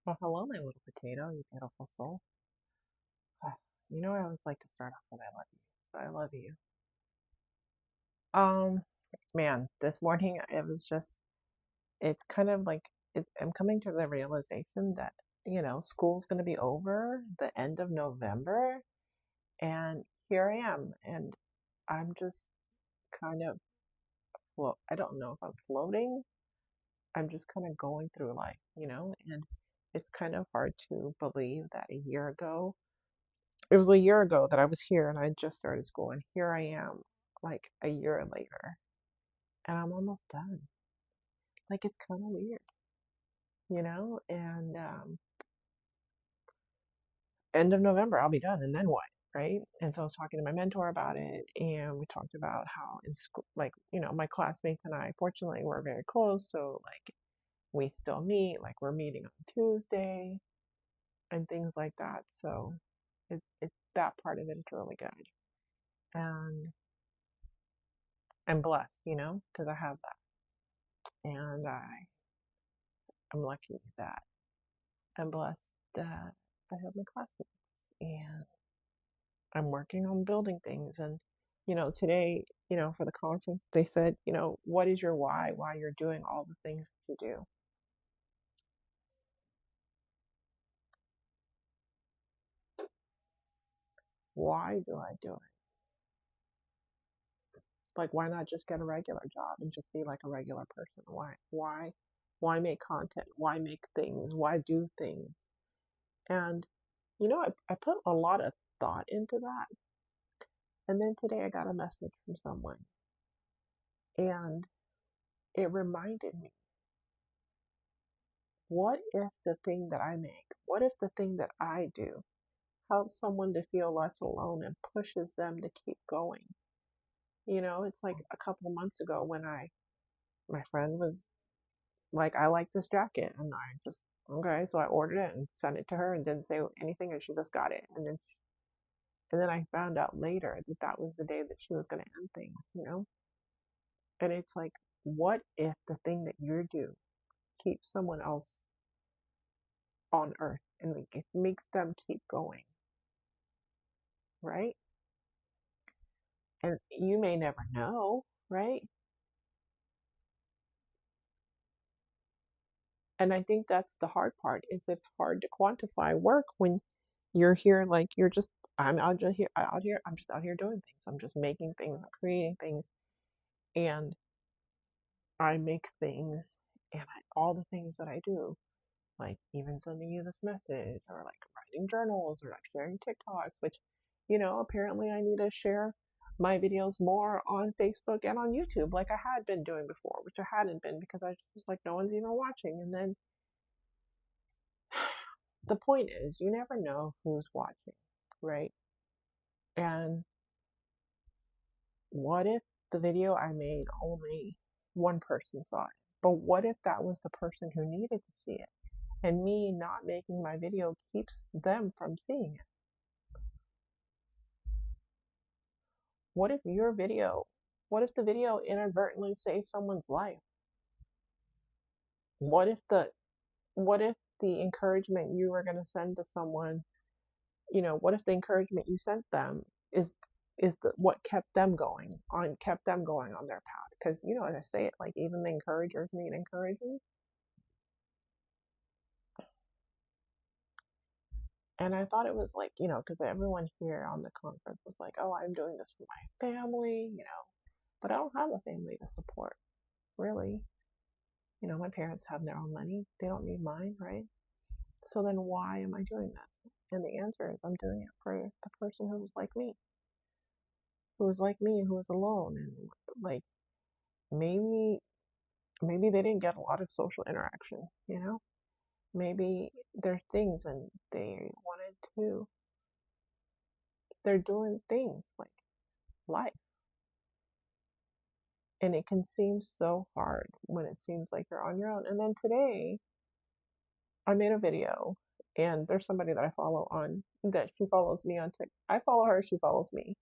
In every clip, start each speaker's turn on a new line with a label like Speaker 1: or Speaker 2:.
Speaker 1: Well, hello, my little potato, you beautiful soul. You know, I always like to start off with I love you. So I love you. Um, Man, this morning it was just, it's kind of like, I'm coming to the realization that, school's going to be over the end of November. And here I am. And I'm just kind of, well, I don't know if I'm floating. I'm just kind of going through life. And it's kind of hard to believe that a year ago, it was a year ago that I was here and I just started school, and here I am, like a year later, and I'm almost done. Like it's kind of weird. And end of November, I'll be done, and then what, right? And so I was talking to my mentor about it, and we talked about how in school, like my classmates and I, fortunately, we're very close, so like we still meet, like we're meeting on Tuesday and things like that. So it that part of it is really good, and I'm blessed, because I have and I'm lucky that I'm blessed that I have my classmates, and I'm working on building things. And today, for the conference, they said, what is your why you're doing all the things that you do? Why do I do it? Like, why not just get a regular job and just be like a regular person? Why make content? Why make things? Why do things? And I put a lot of thought into that. And then today I got a message from someone, and it reminded me, what if the thing that I make, what if the thing that I do helps someone to feel less alone and pushes them to keep going? It's like a couple of months ago when my friend was like, I like this jacket. And I just, okay. So I ordered it and sent it to her and didn't say anything, and she just got it. And then I found out later that that was the day that she was going to end things. And it's like, what if the thing that you do keeps someone else on earth, and like it makes them keep going, right? And you may never know, right? And I think that's the hard part, is that it's hard to quantify work when you're here, like you're just, I'm just out here doing things. I'm just making things, I'm creating things, and I make things, and all the things that I do, like even sending you this message, or like writing journals, or like sharing TikToks, which, apparently I need to share my videos more on Facebook and on YouTube, like I had been doing before, which I hadn't been because I just was like, no one's even watching. And then the point is, you never know who's watching, right? And what if the video I made, only one person saw it? But what if that was the person who needed to see it? And me not making my video keeps them from seeing it. What if the video inadvertently saved someone's life? What if the encouragement you were going to send to someone, what if the encouragement you sent them is what kept them going on their path? Because as I say it, like even the encouragers need encouraging. And I thought it was like, because everyone here on the conference was like, oh, I'm doing this for my family. But I don't have a family to support, really. My parents have their own money, they don't need mine, right? So then why am I doing this? And the answer is, I'm doing it for the person who was alone, and like maybe maybe they didn't get a lot of social interaction. Maybe there's things and they're doing things like life. And it can seem so hard when it seems like you're on your own. And then today I made a video, and there's somebody that I follow on that she follows me on TikTok. I follow her, she follows me.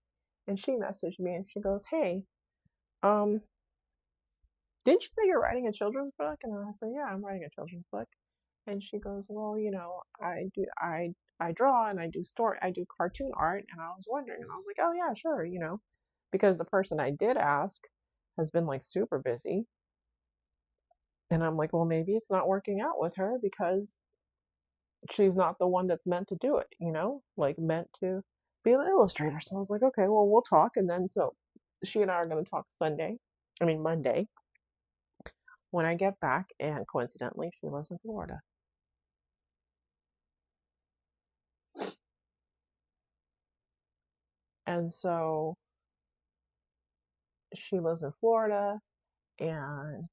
Speaker 1: And she messaged me and she goes, hey, um, didn't you say you're writing a children's book? And I said, yeah, I'm writing a children's book. And she goes, well, I draw and I do cartoon art. And I was wondering, and I was like, oh yeah, sure, because the person I did ask has been like super busy. And I'm like, well, maybe it's not working out with her because she's not the one that's meant to do it, like meant to be an illustrator. So I was like, okay, well, we'll talk. And then so she and I are going to talk Monday, when I get back. And coincidentally, she lives in Florida. And so she lives in Florida, and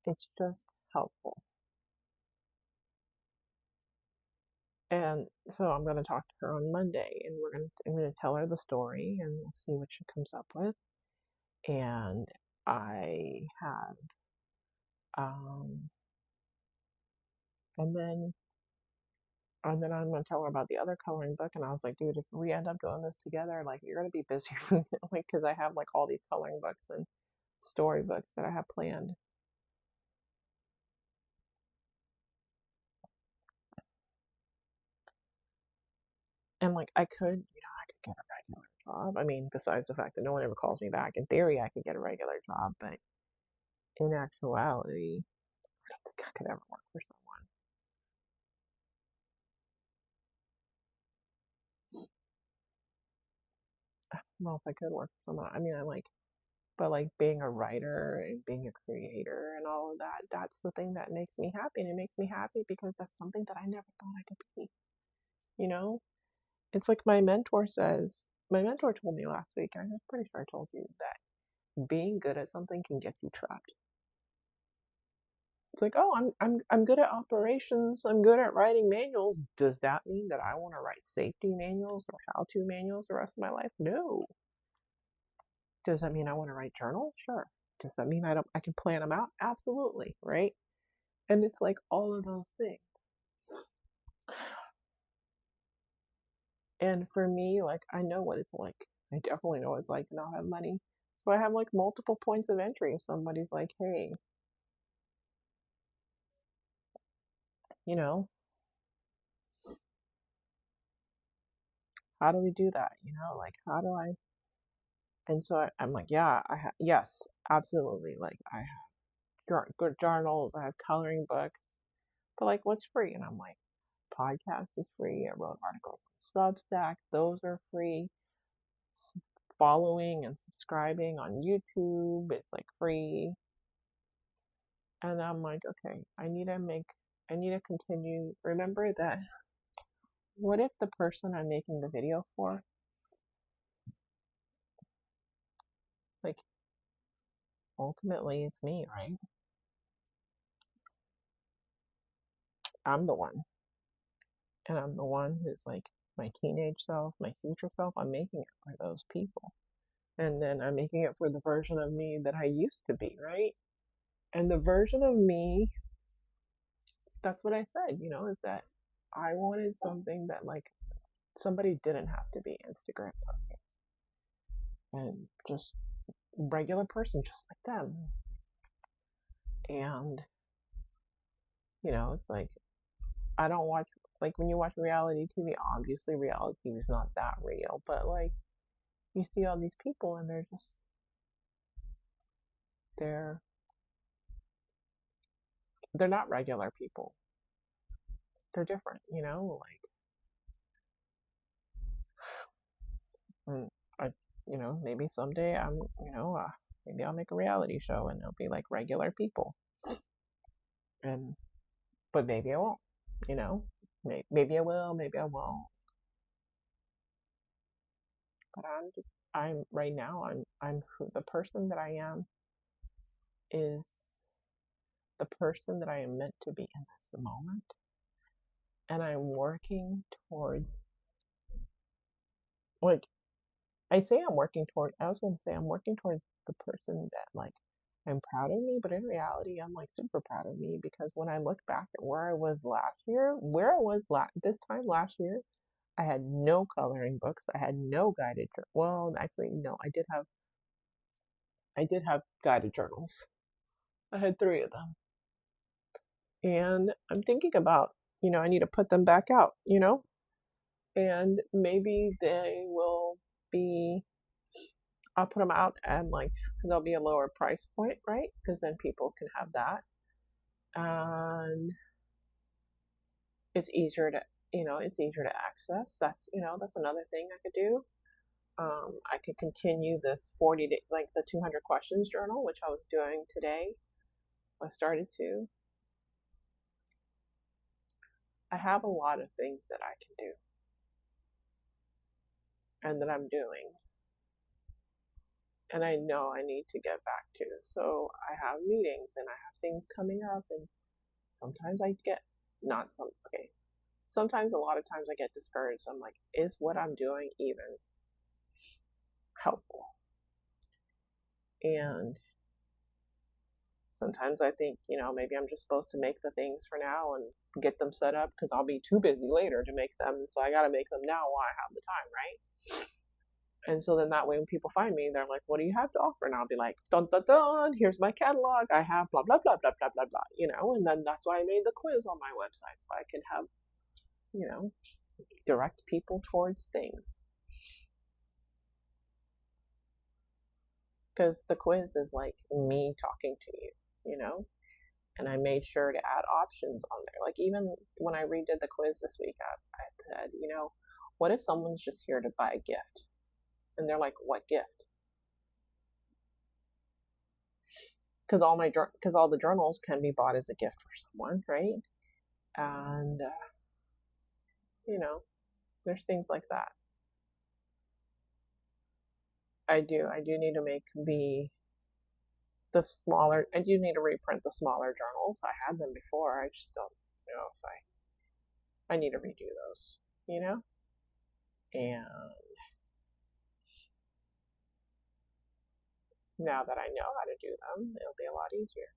Speaker 1: it's just helpful. And so I'm going to talk to her on Monday, and I'm going to tell her the story, and we'll see what she comes up with. And I have, um, and then I'm gonna tell her about the other coloring book. And I was like, dude, if we end up doing this together, like you're gonna be busy for me, like, because I have like all these coloring books and storybooks that I have planned. And like I could get a regular job. I mean, besides the fact that no one ever calls me back, in theory, I could get a regular job, but in actuality, I don't think I could ever work for someone. I don't know if I could work for someone. I mean, but like being a writer and being a creator and all of that, that's the thing that makes me happy. And it makes me happy because that's something that I never thought I could be. You know, it's like my mentor told me last week, and I'm pretty sure I told you that being good at something can get you trapped. It's like, oh, I'm good at operations. I'm good at writing manuals. Does that mean that I want to write safety manuals or how-to manuals the rest of my life? No. Does that mean I want to write journals? Sure. Does that mean I can plan them out? Absolutely, right? And it's like all of those things. And for me, like I know what it's like. I definitely know what it's like to not have money. So I have like multiple points of entry. If somebody's like, hey, you know, how do we do that? Like how do I? And so I'm like, yeah, yes, absolutely. Like I have good journals, I have coloring books, but like what's free? And I'm like, podcast is free. I wrote articles on Substack, those are free. Following and subscribing on YouTube, it's like free. And I'm like, okay, I need to continue. Remember that what if the person I'm making the video for, like, ultimately it's me, right? I'm the one. And I'm the one who's like my teenage self, my future self. I'm making it for those people. And then I'm making it for the version of me that I used to be, right? And the version of me, that's what I said, is that I wanted something that like somebody didn't have to be Instagram perfect and just regular person just like them. And it's like I don't watch, like when you watch reality TV, obviously reality TV is not that real, but like you see all these people and they're they're not regular people. They're different, like and I maybe someday maybe I'll make a reality show and it'll be like regular people. And but maybe I won't, you know. Maybe I will, maybe I won't. But I'm right now. The person that I am is the person that I am meant to be in this moment, and I'm working towards like I say I'm working toward. I was going to say I'm working towards the person that like I'm proud of me, but in reality, I'm like super proud of me because when I look back at where I was last year, this time last year, I had no coloring books. I had no guided. Well, actually, no, I did have guided journals. I had three of them, And I'm thinking about, I need to put them back out, and maybe they will be, I'll put them out and like there'll be a lower price point, right? Because then people can have that. And it's easier to, it's easier to access. That's another thing I could do. I could continue this 40 day, like the 200 questions journal, which I was doing today. I started to. I have a lot of things that I can do and that I'm doing. And I know I need to get back to. So I have meetings and I have things coming up, and sometimes I get, not some, okay, sometimes, a lot of times I get discouraged. I'm like, is what I'm doing even helpful? And sometimes I think, maybe I'm just supposed to make the things for now and get them set up because I'll be too busy later to make them. And so I got to make them now while I have the time, right? And so then that way when people find me, they're like, what do you have to offer? And I'll be like, dun, dun, dun, here's my catalog. I have blah, blah, blah, blah, blah, blah, blah, and then that's why I made the quiz on my website. So I can have, direct people towards things. Because the quiz is like me talking to you, and I made sure to add options on there. Like even when I redid the quiz this week, I said, what if someone's just here to buy a gift? And they're like, what gift? Because all the journals can be bought as a gift for someone, right? And there's things like that. I do need to make the smaller. I do need to reprint the smaller journals. I had them before. I just don't know if I need to redo those, and now that I know how to do them, it'll be a lot easier.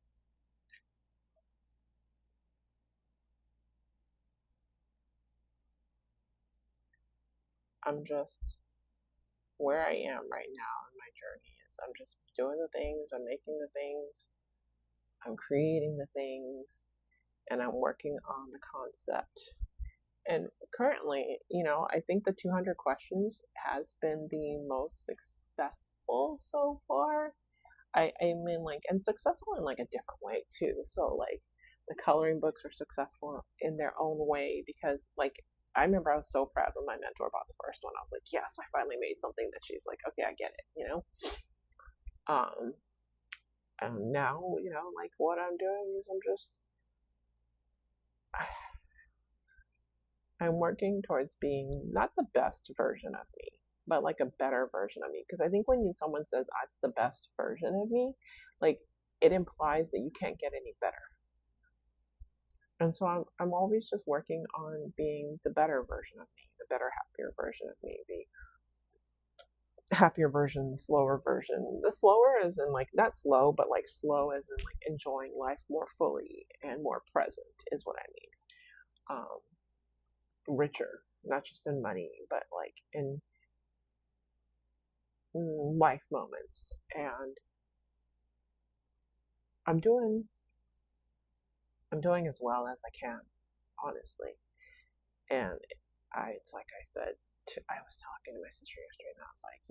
Speaker 1: I'm just where I am right now in my journey is I'm just doing the things, I'm making the things, I'm creating the things, and I'm working on the concept. And currently, I think the 200 questions has been the most successful so far. I mean, like, and successful in like a different way too. So like the coloring books are successful in their own way because like I remember I was so proud when my mentor bought the first one. I was like, yes, I finally made something that she's like, okay, I get it, and now, like what I'm doing is I'm working towards being not the best version of me, but like a better version of me. Because I think when someone says that's the best version of me, like it implies that you can't get any better. And so I'm always just working on being the better version of me, the better, happier version of me, the happier version, the slower version. The slower is in like not slow, but like slow as in like enjoying life more fully and more present is what I mean. Richer, not just in money, but like in life moments. And I'm doing as well as I can, honestly. And it's like I said, I was talking to my sister yesterday, and I was like,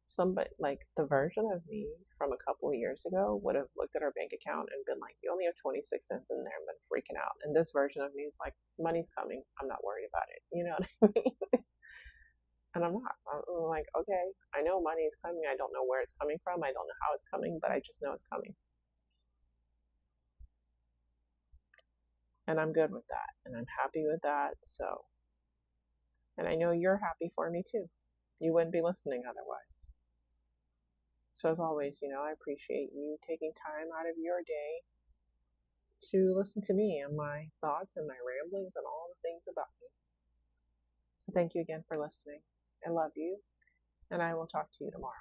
Speaker 1: somebody like the version of me from a couple of years ago would have looked at our bank account and been like, you only have 26 cents in there, and been freaking out. And this version of me is like, money's coming. I'm not worried about it. You know what I mean? And I'm not. I'm like, okay, I know money is coming. I don't know where it's coming from. I don't know how it's coming, but I just know it's coming. And I'm good with that. And I'm happy with that. So, and I know you're happy for me too. You wouldn't be listening otherwise. So, as always, I appreciate you taking time out of your day to listen to me and my thoughts and my ramblings and all the things about me. So thank you again for listening. I love you, and I will talk to you tomorrow.